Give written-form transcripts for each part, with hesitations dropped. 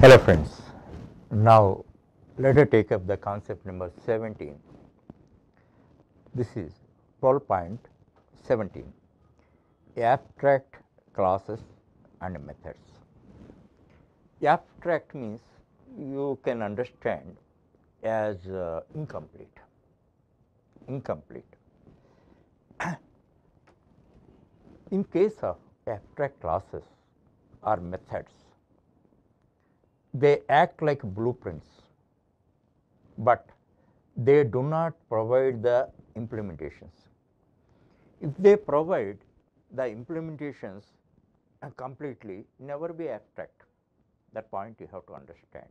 Hello friends, now let us take up the concept number 17. This is 12.17, abstract classes and methods. Abstract means you can understand as incomplete. In case of abstract classes or methods, they act like blueprints, but they do not provide the implementations. If they provide the implementations completely, never be abstract. That point you have to understand.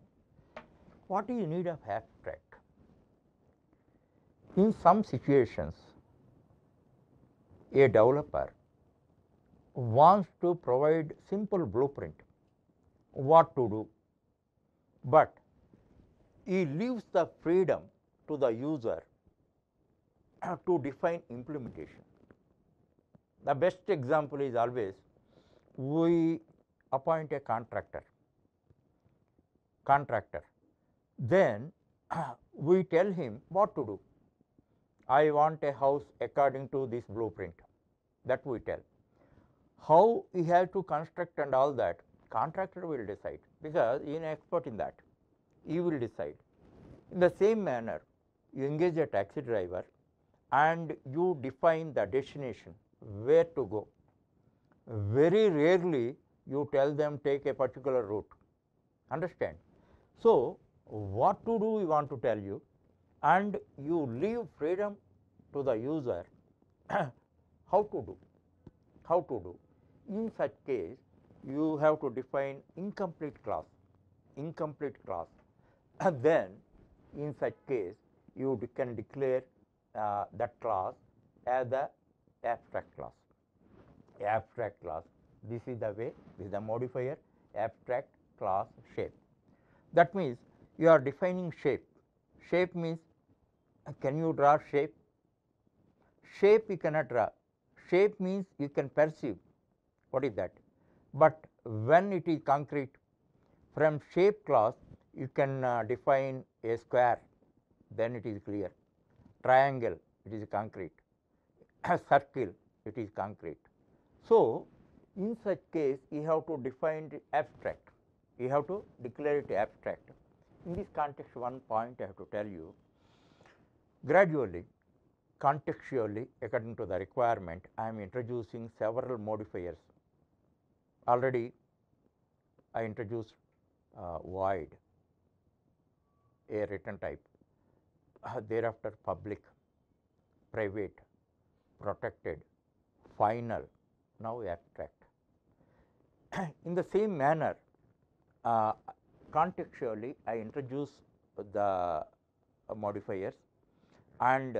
What is the need of abstract? In some situations, a developer wants to provide simple blueprint what to do, but he leaves the freedom to the user to define implementation. The best example is always we appoint a contractor, then we tell him what to do. I want a house according to this blueprint, that we tell. How he has to construct and all that, contractor will decide, because he is an expert in that, he will decide. In the same manner, you engage a taxi driver and you define the destination, where to go. Very rarely you tell them take a particular route, understand. So, what to do we want to tell you, and you leave freedom to the user how to do. In such case, you have to define incomplete class, and then in such case you can declare that class as the abstract class. This is the way, this is the modifier, abstract class shape. That means you are defining shape. Shape means, can you draw shape? Shape you cannot draw. Shape means you can perceive. What is that? But when it is concrete, from shape class you can define a square, then it is clear. Triangle, it is concrete. Circle, it is concrete. So, in such case you have to define the abstract, you have to declare it abstract. In this context, one point I have to tell you, gradually, contextually, according to the requirement, I am introducing several modifiers. Already I introduced void, a return type, thereafter public, private, protected, final, now abstract. In the same manner, contextually I introduce the modifiers, and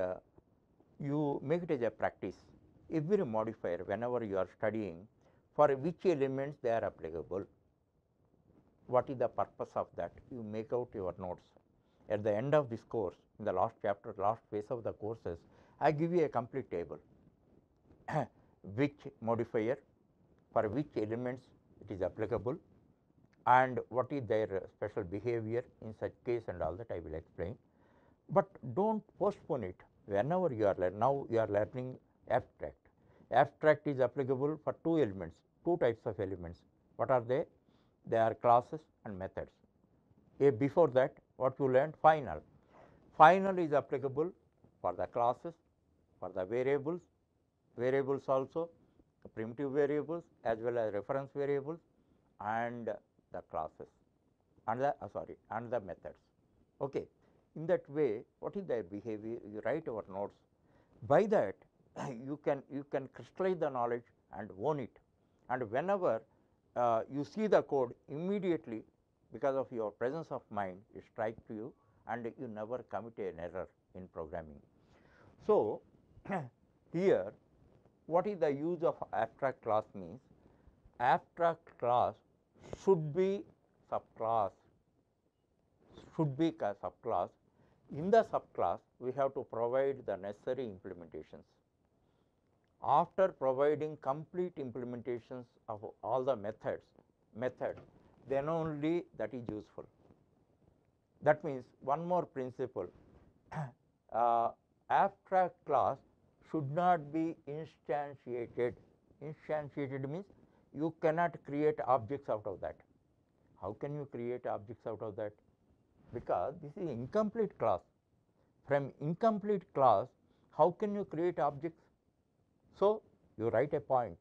you make it as a practice. Every modifier, whenever you are studying, for which elements they are applicable, what is the purpose of that, you make out your notes. At the end of this course, in the last chapter, last phase of the courses, I give you a complete table which modifier, for which elements it is applicable, and what is their special behavior in such case, and all that I will explain. But do not postpone it. Whenever you are now you are learning abstract. Abstract is applicable for two elements, two types of elements. What are they? They are classes and methods. Before that, what you learned? Final. Final is applicable for the classes, for the variables also, primitive variables as well as reference variables, and the classes, and the methods. Okay. In that way, what is their behavior? You write our notes. By that, you can crystallize the knowledge and own it. And whenever you see the code, immediately, because of your presence of mind, it strikes to you, and you never commit an error in programming. So, here, what is the use of abstract class means? Abstract class should be subclass. In the subclass, we have to provide the necessary implementations. After providing complete implementations of all the method, then only that is useful. That means one more principle, abstract class should not be instantiated. Instantiated means you cannot create objects out of that. How can you create objects out of that? Because this is incomplete class. From incomplete class, how can you create objects? So, you write a point.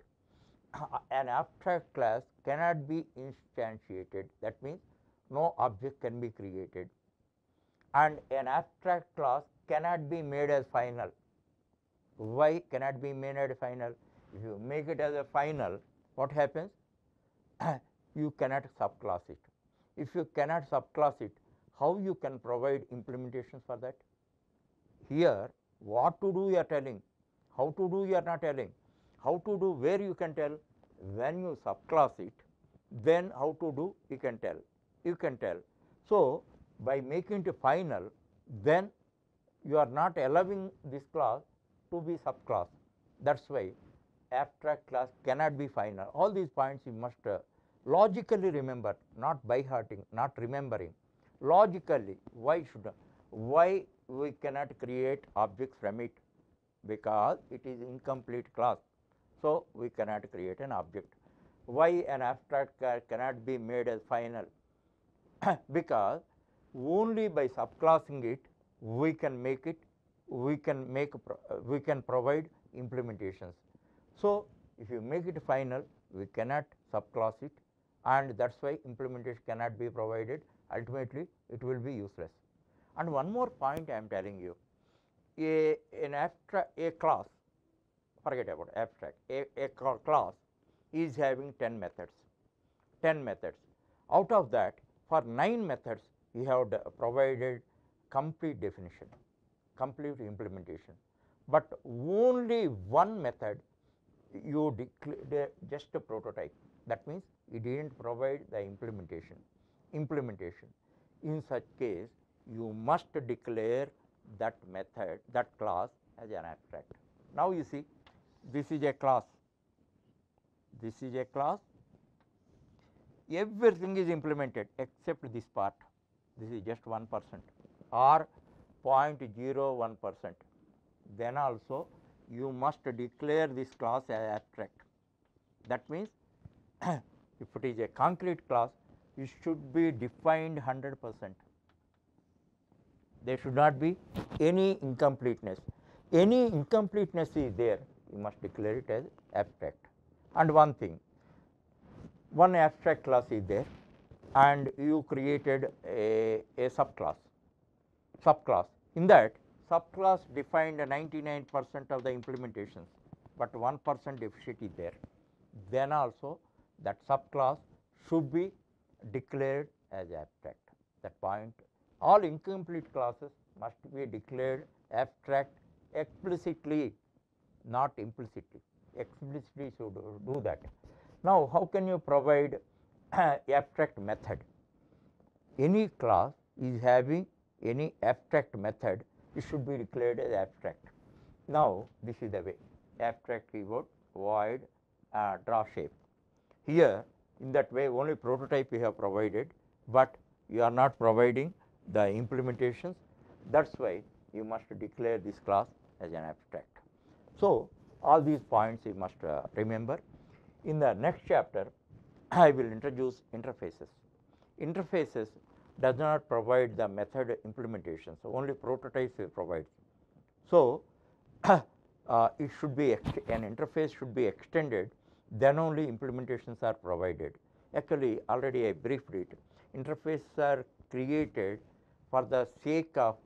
An abstract class cannot be instantiated. That means no object can be created, and an abstract class cannot be made as final. Why cannot be made as final? If you make it as a final, what happens? You cannot subclass it. If you cannot subclass it, how you can provide implementations for that? Here, what to do you are telling, how to do you are not telling, how to do where you can tell. When you subclass it, then how to do you can tell. You can tell. So, by making it final, then you are not allowing this class to be subclass. That is why abstract class cannot be final. All these points you must logically remember, not by hearting, not remembering. Logically, why we cannot create objects from it? Because it is incomplete class. So, we cannot create an object. Why an abstract class cannot be made as final? Because only by subclassing it we can make it, we can provide implementations. So, if you make it final, we cannot subclass it, and that is why implementation cannot be provided. Ultimately, it will be useless. And one more point I am telling you, a class, forget about abstract, a class is having 10 methods. 10 methods. Out of that, for 9 methods, you have provided complete definition, complete implementation, but only one method you declare just a prototype. That means you did not provide the implementation. In such case, you must declare that method, that class as an abstract. Now, you see, this is a class, this is a class, everything is implemented except this part. This is just 1% or 0.01%. Then also you must declare this class as abstract. That means, if it is a concrete class, it should be defined 100%. There should not be any incompleteness. Any incompleteness is there, you must declare it as abstract. And one thing, one abstract class is there, and you created a subclass. In that subclass defined 99% of the implementations, but 1% deficit is there. Then also that subclass should be declared as abstract. That point, all incomplete classes must be declared abstract explicitly, not implicitly. Explicitly should do that. Now, how can you provide abstract method? Any class is having any abstract method, it should be declared as abstract. Now, this is the way: abstract keyword, void, draw shape. Here, in that way, only prototype you have provided, but you are not providing the implementations. That is why you must declare this class as an abstract. So, all these points you must remember. In the next chapter, I will introduce interfaces. Interfaces does not provide the method implementation, so only prototypes it provides. So, it should be an interface should be extended, then only implementations are provided. Actually, already I briefed it. Interfaces are created for the sake of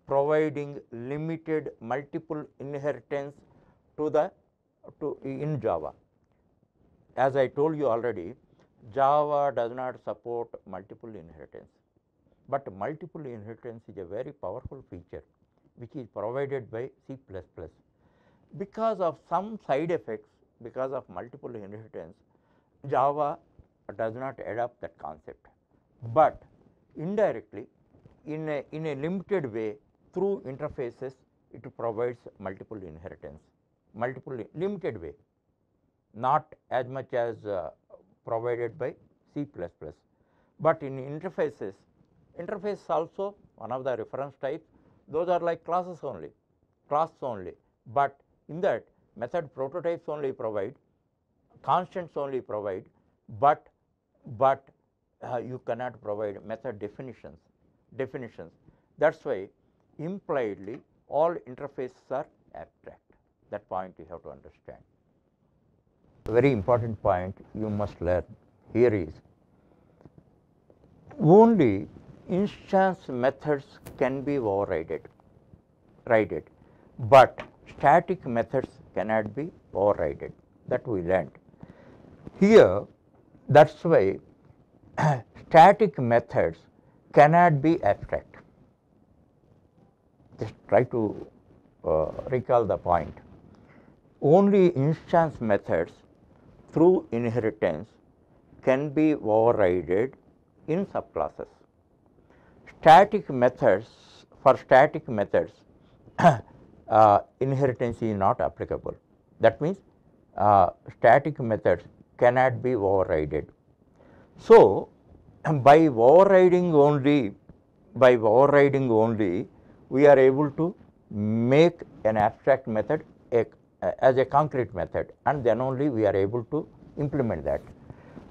providing limited multiple inheritance in Java. As I told you already, Java does not support multiple inheritance, but multiple inheritance is a very powerful feature which is provided by C++. Because of some side effects, because of multiple inheritance, Java does not adopt that concept, but indirectly in a limited way through interfaces it provides multiple inheritance, limited way, not as much as provided by C++. But in interfaces, interface also one of the reference types, those are like classes only, but in that method prototypes only provide, constants only provide, but you cannot provide method definitions. That is why impliedly all interfaces are abstract. That point you have to understand. A very important point you must learn here is only instance methods can be overridden, but static methods cannot be overridden. That we learned. Here, that is why static methods cannot be abstract. Just try to recall the point. Only instance methods through inheritance can be overridden in subclasses. Static methods, for static methods, inheritance is not applicable. That means static methods cannot be overridden. So, by overriding only, we are able to make an abstract method as a concrete method, and then only we are able to implement that.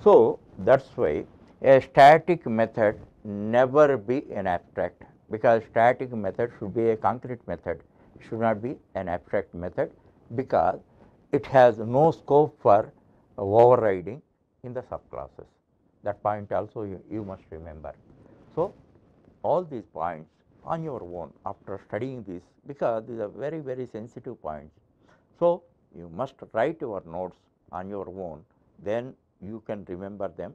So, that is why a static method never be an abstract, because static method should be a concrete method, it should not be an abstract method, because it has no scope for overriding in the subclasses. That point also you must remember. So, all these points on your own after studying this, because these are very, very sensitive points. So, you must write your notes on your own, then you can remember them.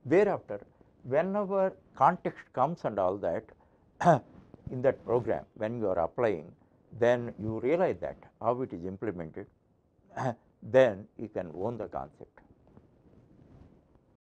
Thereafter, whenever context comes and all that in that program, when you are applying, then you realize that how it is implemented, then you can own the concept.